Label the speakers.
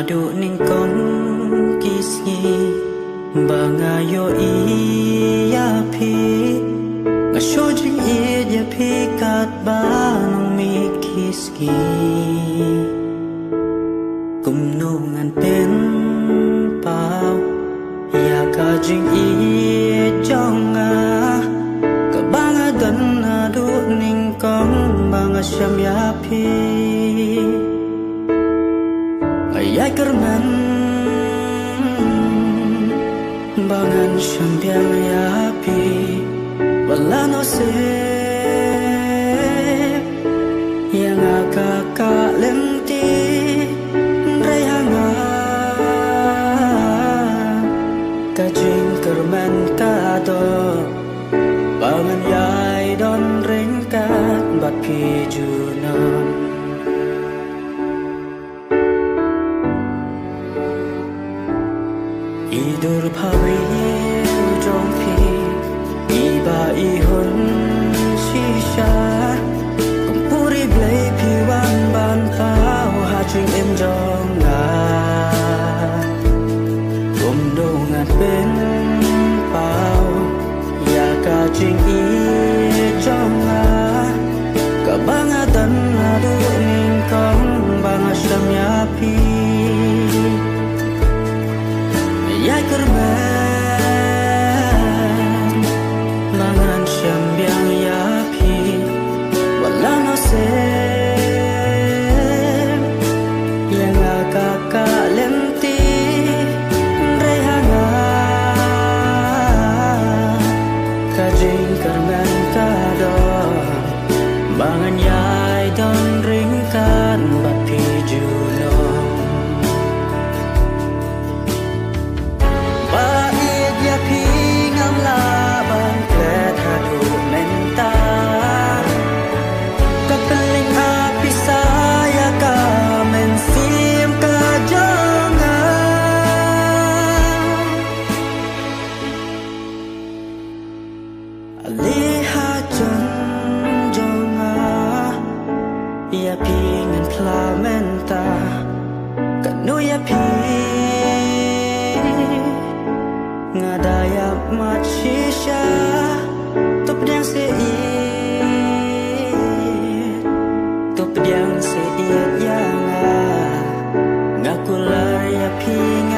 Speaker 1: du ning kong kisngi bangayo iya pi ngasyo jing iya pi kat ba nong mi kisngi kumnungan pen pao ya ka jing iya jonga kabangadan na du ning kong bangasyam ya pi ayai kerman bangan syambiang ya pi wala no se yang agak lenti rayanga kajing kerman kado bangan yai don ringkat bat pi junon idur pawe jong pi iba ihun shisha kumpuri blay pi wan ban pao ha ching em jong na kumdongan pen pao ya ka ching i jong na kabangatan na du ning kong bangasam ya pi ya kerman mangan syambiang ya pi wala no se yang agak lenti rehanga kajing kerman kado bangan yai don ringkan bat pi juno lihat jonga ya pingin plamenta kanu ya pi ngadaya machisha tup diang seit yang yang ngakular ya pingin